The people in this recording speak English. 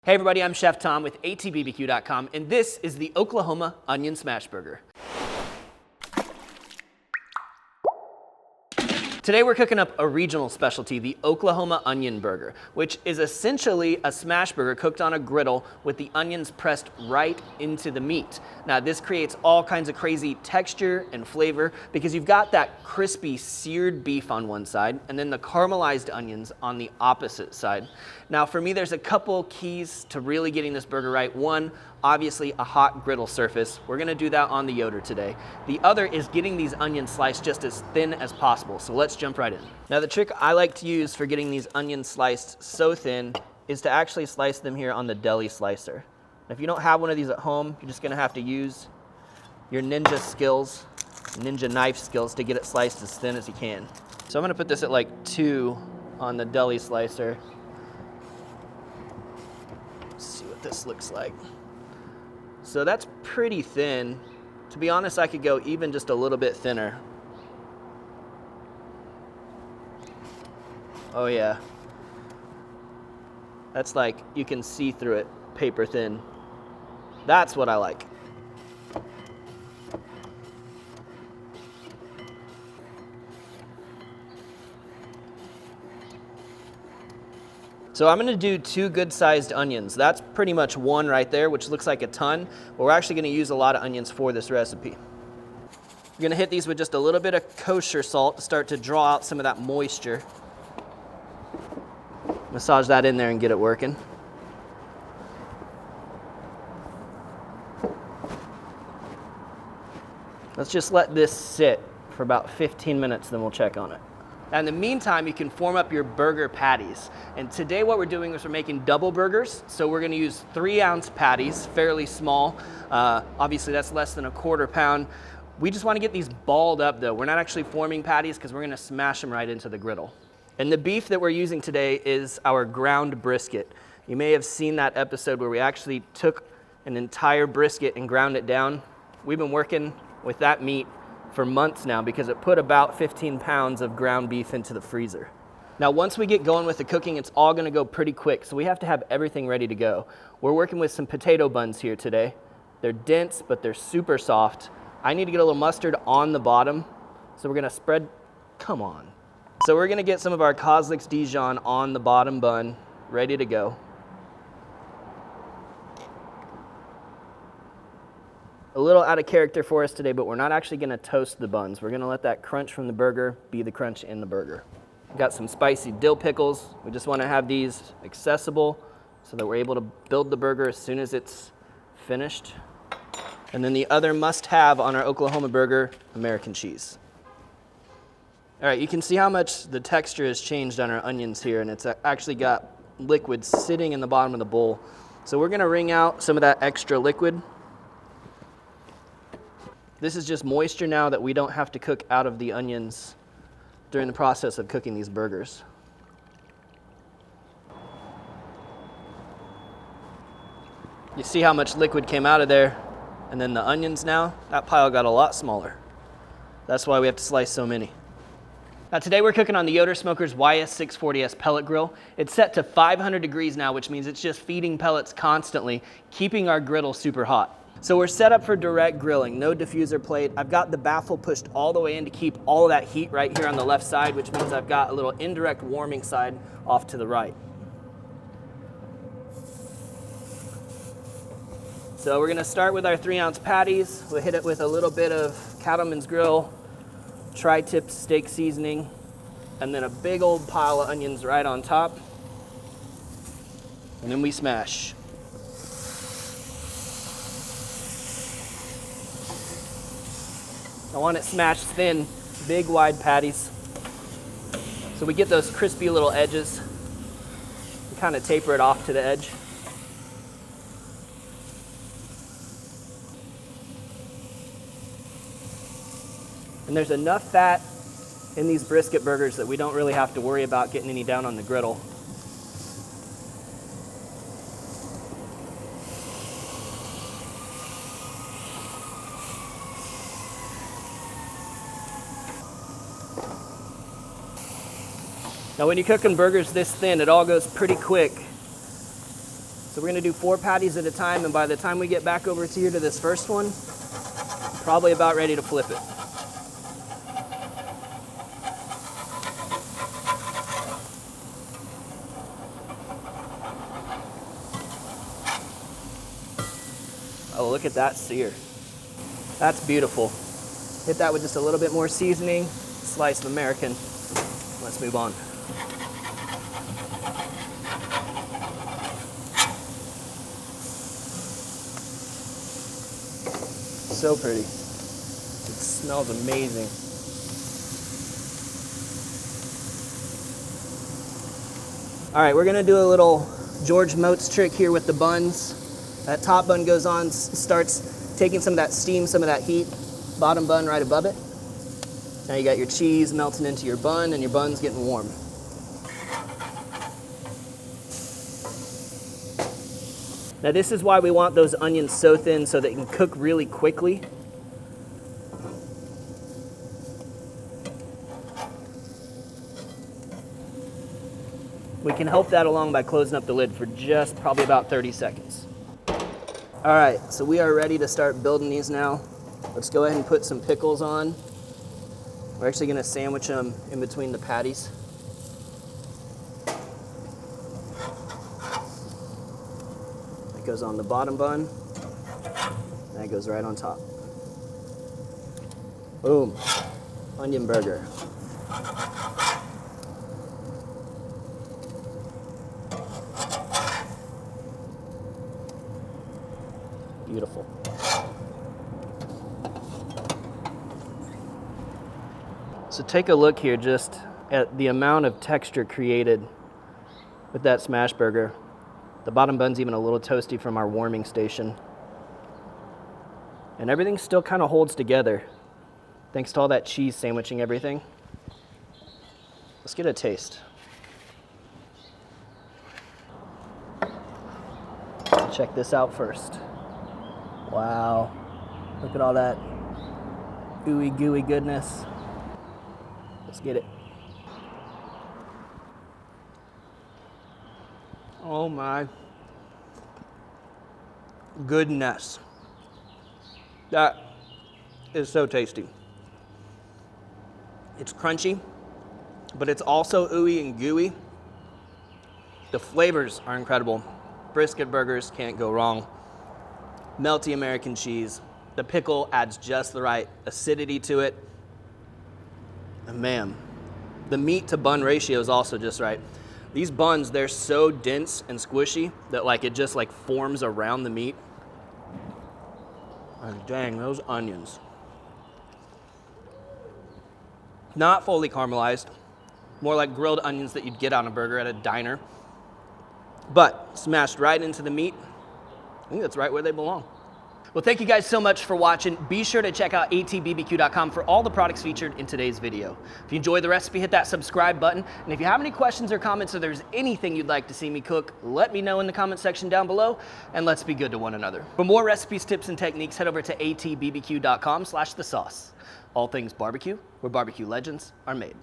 Hey everybody, I'm Chef Tom with atbbq.com, and this is the Oklahoma Onion Smash Burger. Today we're cooking up a regional specialty, the Oklahoma Onion Burger, which is essentially a smash burger cooked on a griddle with the onions pressed right into the meat. Now this creates all kinds of crazy texture and flavor because you've got that crispy seared beef on one side and then the caramelized onions on the opposite side. Now for me, there's a couple keys to really getting this burger right. One, obviously a hot griddle surface. We're gonna do that on the Yoder today. The other is getting these onions sliced just as thin as possible. So let's jump right in. Now the trick I like to use for getting these onions sliced so thin is to actually slice them here on the deli slicer. If you don't have one of these at home, you're just gonna have to use your ninja knife skills to get it sliced as thin as you can. So I'm gonna put this at like 2 on the deli slicer. Let's see what this looks like. So that's pretty thin. To be honest, I could go even just a little bit thinner. Oh yeah. That's like, you can see through it, paper thin. That's what I like. So I'm gonna do 2 good-sized onions. That's pretty much 1 right there, which looks like a ton, but we're actually gonna use a lot of onions for this recipe. We're gonna hit these with just a little bit of kosher salt to start to draw out some of that moisture. Massage that in there and get it working. Let's just let this sit for about 15 minutes, then we'll check on it. Now in the meantime, you can form up your burger patties. And today what we're doing is we're making double burgers. So we're gonna use 3-ounce patties, fairly small. Obviously that's less than a quarter pound. We just wanna get these balled up though. We're not actually forming patties because we're gonna smash them right into the griddle. And the beef that we're using today is our ground brisket. You may have seen that episode where we actually took an entire brisket and ground it down. We've been working with that meat for months now because it put about 15 pounds of ground beef into the freezer. Now once we get going with the cooking, it's all gonna go pretty quick, so we have to have everything ready to go. We're working with some potato buns here today. They're dense, but they're super soft. I need to get a little mustard on the bottom, so we're gonna spread, come on. So we're gonna get some of our Coslicks Dijon on the bottom bun, ready to go. A little out of character for us today, but we're not actually gonna toast the buns. We're gonna let that crunch from the burger be the crunch in the burger. We've got some spicy dill pickles. We just wanna have these accessible so that we're able to build the burger as soon as it's finished. And then the other must-have on our Oklahoma burger, American cheese. All right, you can see how much the texture has changed on our onions here, and it's actually got liquid sitting in the bottom of the bowl. So we're gonna wring out some of that extra liquid. This is just moisture now that we don't have to cook out of the onions during the process of cooking these burgers. You see how much liquid came out of there, and then the onions now, that pile got a lot smaller. That's why we have to slice so many. Now today we're cooking on the Yoder Smoker's YS640S pellet grill. It's set to 500 degrees now, which means it's just feeding pellets constantly, keeping our griddle super hot. So we're set up for direct grilling, no diffuser plate. I've got the baffle pushed all the way in to keep all of that heat right here on the left side, which means I've got a little indirect warming side off to the right. So we're gonna start with our 3-ounce patties. We'll hit it with a little bit of Cattleman's Grill tri-tip steak seasoning, and then a big old pile of onions right on top. And then we smash. I want it smashed thin, big wide patties. So we get those crispy little edges. We kind of taper it off to the edge. And there's enough fat in these brisket burgers that we don't really have to worry about getting any down on the griddle. Now when you're cooking burgers this thin, it all goes pretty quick. So we're gonna do 4 patties at a time, and by the time we get back over to here to this first one, probably about ready to flip it. Oh, look at that sear. That's beautiful. Hit that with just a little bit more seasoning, slice of American. Let's move on. So pretty. It smells amazing. All right, we're gonna do a little George Moats trick here with the buns. That top bun goes on, starts taking some of that steam, some of that heat. Bottom bun right above it. Now you got your cheese melting into your bun and your bun's getting warm. Now this is why we want those onions so thin so they can cook really quickly. We can help that along by closing up the lid for just probably about 30 seconds. All right, so we are ready to start building these now. Let's go ahead and put some pickles on. We're actually gonna sandwich them in between the patties. That goes on the bottom bun. That goes right on top. Boom, onion burger. Beautiful. So take a look here just at the amount of texture created with that smash burger. The bottom bun's even a little toasty from our warming station. And everything still kind of holds together thanks to all that cheese sandwiching everything. Let's get a taste. Check this out first. Wow, look at all that ooey gooey goodness. Let's get it. Oh my goodness. That is so tasty. It's crunchy, but it's also ooey and gooey. The flavors are incredible. Brisket burgers can't go wrong. Melty American cheese. The pickle adds just the right acidity to it. And man, the meat to bun ratio is also just right. These buns, they're so dense and squishy that like it just like forms around the meat. And dang, those onions. Not fully caramelized, more like grilled onions that you'd get on a burger at a diner, but smashed right into the meat. I think that's right where they belong. Well, thank you guys so much for watching. Be sure to check out atbbq.com for all the products featured in today's video. If you enjoyed the recipe, hit that subscribe button. And if you have any questions or comments or there's anything you'd like to see me cook, let me know in the comment section down below, and let's be good to one another. For more recipes, tips, and techniques, head over to atbbq.com/thesauce. All things barbecue, where barbecue legends are made.